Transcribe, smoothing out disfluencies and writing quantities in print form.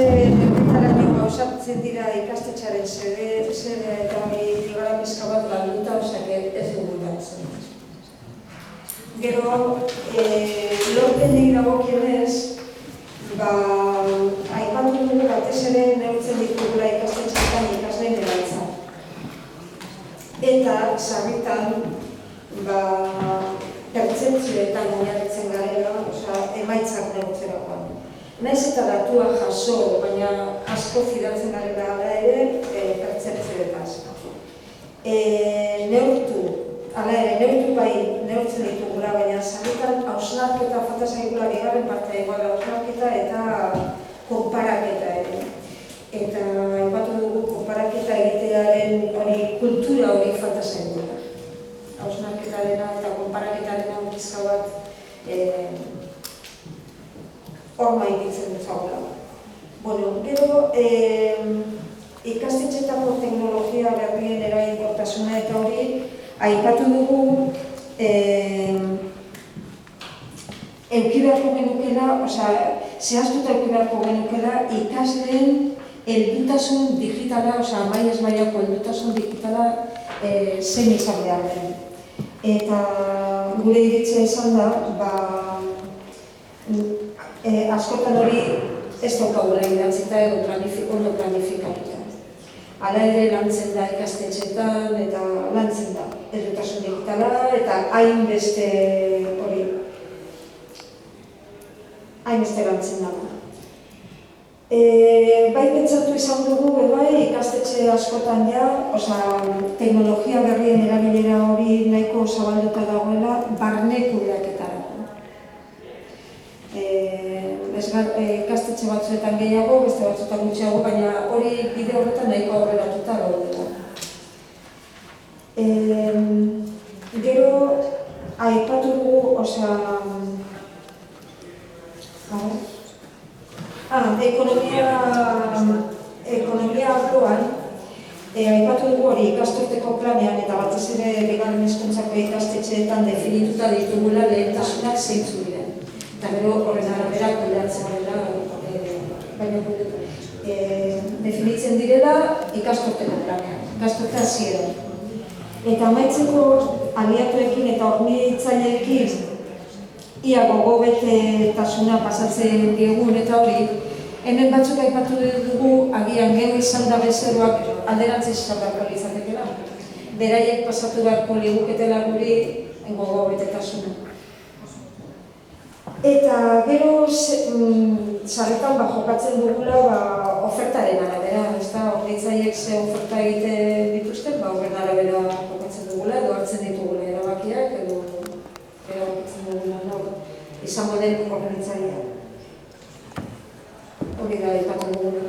neurritaraino gauzatzen dira ikastetxearen xedea eta igara pizka bat galduta, osak ez dugu galtzen. Gero, lorpenei dagokionez, aipatu dugu batez ere neurtzen ditugula ikastetxeetan ikasleen eraitza. Eta, sarritan, pertzepzioetan oinarritzen garela, emaitzak neurtzerakoan. Naiz eta datua jaso, baina asko fidatzen garela ala ere pertzepzioetaz. Neurtu bai neurtzen ditugula, baina sarritan hausnarketa falta zaigula bigarren partea egoala hausnarketa eta konparaketa ere. Eta aipatu dugu konparaketa egitearen kultura hori falta zaigula. Hausnarketarena eta konparaketarena pizka bat horma ikitzen duzagula. Gero, ikastetxetako teknologia berrien eraginkortasuna eta hori aipatu dugu eukibeharko genukela, zehaztuta eukibeharko genukela ikasleen heldutasun digitala, mailaz mailako heldutasun digitala zein izan behar den. Eta gure iritzia izan da, askotan hori ez daukagula idatzita edo ondo planifikatuta. Hala ere lantzen da ikastetxetan eta lantzen da heldutasun digitala eta hainbeste lantzen da. Bai pentsatu izan dugu, ikastetxe askotan teknologia berrien erabilera hori nahiko zabalduta dagoela barne kudeaketarako. Ikastetxe batzuetan gehiago, beste batzuetan gutxiago, baina hori bide horretan nahiko aurreratuta gaudela. Gero, aipatu dugu, ekonomia arloan, aipatu dugu hori ikasturteko planean eta batez ere bigarren hezkuntzako ikastetxeetan definituta ditugula lehentasunak zeintzuk diren. Eta gero horren arabera kudeatzen dela, baina definitzen direla ikasturteko planean, ikasturte hasieran. Eta amaitzeko aliatuekin eta hornitzaileekin ia gogobetasuna pasatzen diegun eta hori, hemen batzuk aipatu dugu agian gero izan da bezeroak alderantziz izan beharko litzatekeela. Beraiek pasatu beharko liguketela guri gogobetasuna. Eta gero sarretan jokatzen dugula ofertaren arabera, hornitzaileek ze oferta egiten dituzten, horren arabera jokatzen dugula edo hartzen ditugula erabakiak edo erabakitzen dugula izango den hornitzailea. Hori da, aipatu dugula.